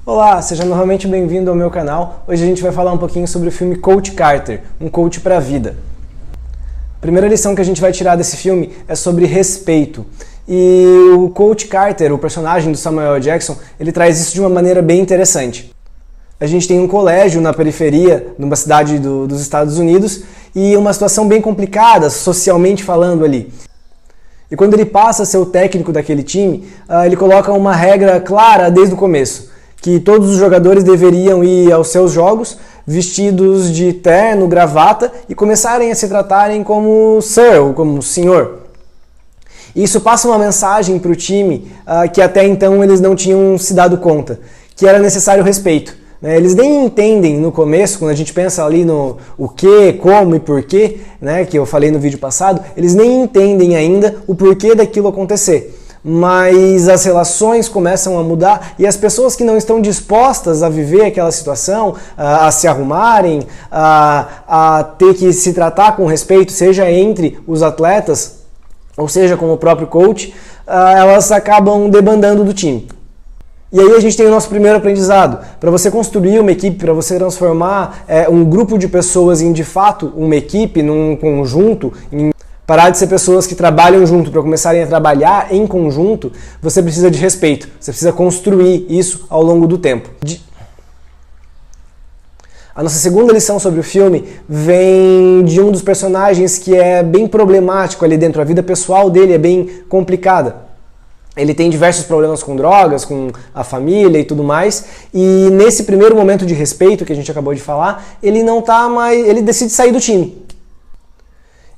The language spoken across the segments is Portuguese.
Olá, seja novamente bem-vindo ao meu canal. Hoje a gente vai falar um pouquinho sobre o filme Coach Carter, um coach para a vida. A primeira lição que a gente vai tirar desse filme é sobre respeito. E o Coach Carter, o personagem do Samuel L. Jackson, ele traz isso de uma maneira bem interessante. A gente tem um colégio na periferia, numa cidade dos Estados Unidos, e uma situação bem complicada, socialmente falando ali. E quando ele passa a ser o técnico daquele time, ele coloca uma regra clara desde o começo, que todos os jogadores deveriam ir aos seus jogos vestidos de terno, gravata e começarem a se tratarem como sir, ou como senhor. Isso passa uma mensagem para o time que até então eles não tinham se dado conta, que era necessário respeito. Eles nem entendem no começo, quando a gente pensa ali no o que, como e porquê, né, que eu falei no vídeo passado, eles nem entendem ainda o porquê daquilo acontecer. Mas as relações começam a mudar e as pessoas que não estão dispostas a viver aquela situação, a se arrumarem, a ter que se tratar com respeito, seja entre os atletas ou seja com o próprio coach, elas acabam debandando do time. E aí a gente tem o nosso primeiro aprendizado. Para você construir uma equipe, para você transformar um grupo de pessoas em de fato uma equipe, num conjunto, parar de ser pessoas que trabalham junto para começarem a trabalhar em conjunto, você precisa de respeito. Você precisa construir isso ao longo do tempo. A nossa segunda lição sobre o filme vem de um dos personagens que é bem problemático ali dentro. A vida pessoal dele é bem complicada. Ele tem diversos problemas com drogas, com a família e tudo mais. E nesse primeiro momento de respeito que a gente acabou de falar, ele não tá mais, ele decide sair do time.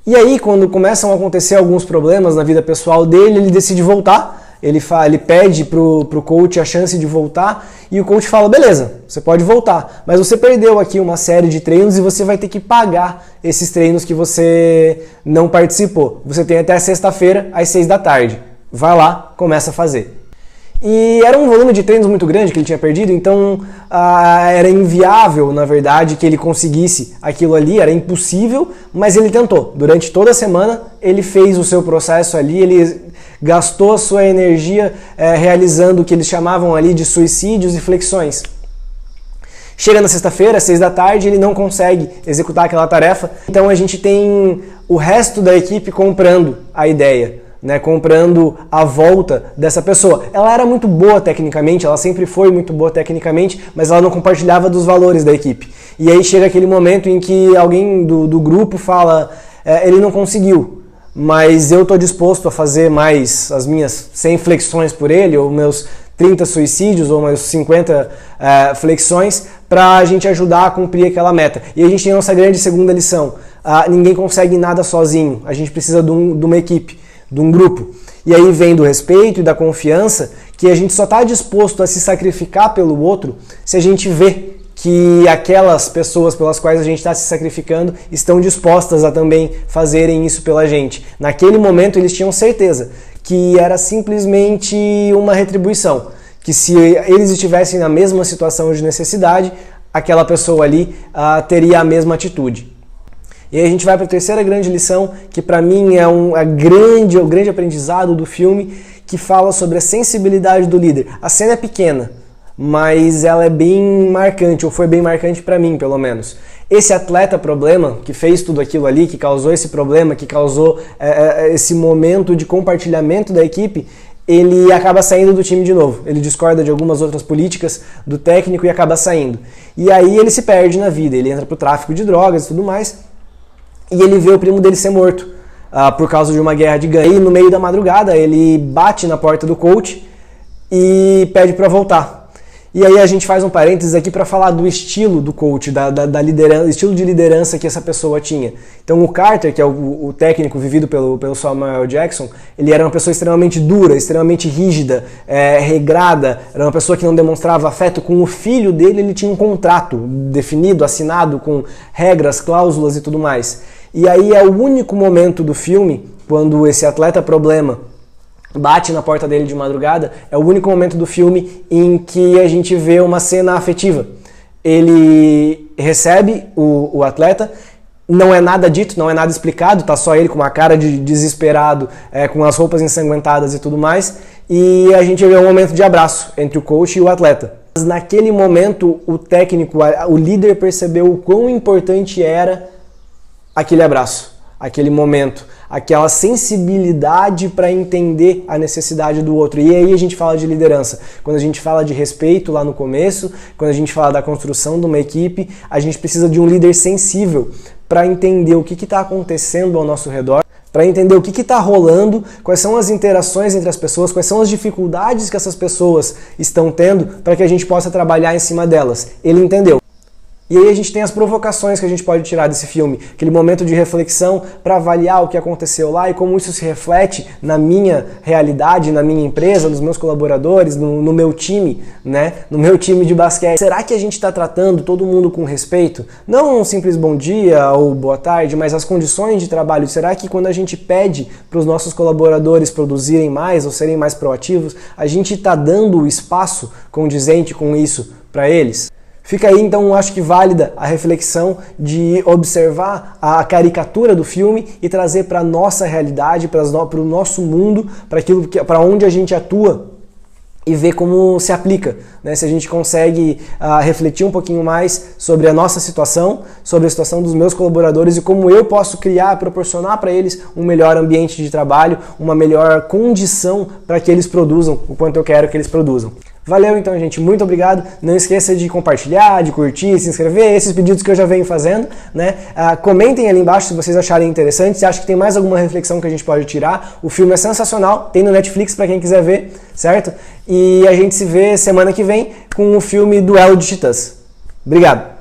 E aí, quando começam a acontecer alguns problemas na vida pessoal dele, ele decide voltar, ele pede pro coach a chance de voltar, e o coach fala, beleza, você pode voltar, mas você perdeu aqui uma série de treinos e você vai ter que pagar esses treinos que você não participou. Você tem até sexta-feira, às 6 da tarde. Vai lá, começa a fazer. E era um volume de treinos muito grande que ele tinha perdido, então era inviável, na verdade, que ele conseguisse aquilo ali, era impossível, mas ele tentou. Durante toda a semana, ele fez o seu processo ali, ele gastou a sua energia realizando o que eles chamavam ali de suicídios e flexões. Chega na sexta-feira, às 6 da tarde, ele não consegue executar aquela tarefa, então a gente tem o resto da equipe comprando a ideia. Comprando a volta dessa pessoa. Ela era muito boa tecnicamente, ela sempre foi muito boa tecnicamente, mas ela não compartilhava dos valores da equipe. E aí chega aquele momento em que alguém do grupo fala, ele não conseguiu, mas eu estou disposto a fazer mais as minhas 100 flexões por ele, ou meus 30 suicídios, ou meus 50 flexões, para a gente ajudar a cumprir aquela meta. E a gente tem a nossa grande segunda lição. Ninguém consegue nada sozinho, a gente precisa de uma equipe, de um grupo. E aí vem do respeito e da confiança que a gente só está disposto a se sacrificar pelo outro se a gente vê que aquelas pessoas pelas quais a gente está se sacrificando estão dispostas a também fazerem isso pela gente. Naquele momento eles tinham certeza que era simplesmente uma retribuição, que se eles estivessem na mesma situação de necessidade, aquela pessoa ali teria a mesma atitude. E aí a gente vai para a terceira grande lição, que para mim é o grande aprendizado do filme, que fala sobre a sensibilidade do líder. A cena é pequena, mas ela é bem marcante, ou foi bem marcante para mim, pelo menos. Esse atleta problema, que fez tudo aquilo ali, que causou esse problema, que causou esse momento de compartilhamento da equipe, ele acaba saindo do time de novo. Ele discorda de algumas outras políticas do técnico e acaba saindo. E aí ele se perde na vida, ele entra pro tráfico de drogas e tudo mais. E ele vê o primo dele ser morto por causa de uma guerra de gangue. E no meio da madrugada ele bate na porta do coach e pede para voltar. E aí a gente faz um parênteses aqui para falar do estilo do coach, da liderança, estilo de liderança que essa pessoa tinha. Então o Carter, que é o técnico vivido pelo Samuel L. Jackson, ele era uma pessoa extremamente dura, extremamente rígida, regrada, era uma pessoa que não demonstrava afeto. Com o filho dele ele tinha um contrato definido, assinado, com regras, cláusulas e tudo mais. E aí é o único momento do filme, quando esse atleta problema bate na porta dele de madrugada, é o único momento do filme em que a gente vê uma cena afetiva. Ele recebe o atleta, não é nada dito, não é nada explicado, tá só ele com uma cara de desesperado, com as roupas ensanguentadas e tudo mais, e a gente vê um momento de abraço entre o coach e o atleta. Mas naquele momento, o técnico, o líder percebeu o quão importante era aquele abraço, aquele momento, aquela sensibilidade para entender a necessidade do outro. E aí a gente fala de liderança. Quando a gente fala de respeito lá no começo, quando a gente fala da construção de uma equipe, a gente precisa de um líder sensível para entender o que está acontecendo ao nosso redor, para entender o que está rolando, quais são as interações entre as pessoas, quais são as dificuldades que essas pessoas estão tendo, para que a gente possa trabalhar em cima delas. Ele entendeu. E aí a gente tem as provocações que a gente pode tirar desse filme, aquele momento de reflexão para avaliar o que aconteceu lá e como isso se reflete na minha realidade, na minha empresa, nos meus colaboradores, no meu time, né? No meu time de basquete. Será que a gente está tratando todo mundo com respeito? Não um simples bom dia ou boa tarde, mas as condições de trabalho. Será que quando a gente pede para os nossos colaboradores produzirem mais ou serem mais proativos, a gente está dando o espaço condizente com isso para eles? Fica aí, então, acho que válida a reflexão de observar a caricatura do filme e trazer para a nossa realidade, para o nosso mundo, para onde a gente atua e ver como se aplica, né? Se a gente consegue refletir um pouquinho mais sobre a nossa situação, sobre a situação dos meus colaboradores e como eu posso proporcionar para eles um melhor ambiente de trabalho, uma melhor condição para que eles produzam o quanto eu quero que eles produzam. Valeu então, gente, muito obrigado. Não esqueça de compartilhar, de curtir, se inscrever, esses pedidos que eu já venho fazendo, né? Comentem ali embaixo se vocês acharem interessante, se acham que tem mais alguma reflexão que a gente pode tirar. O filme é sensacional, tem no Netflix para quem quiser ver, certo? E a gente se vê semana que vem com o filme Duelo de Titãs. Obrigado!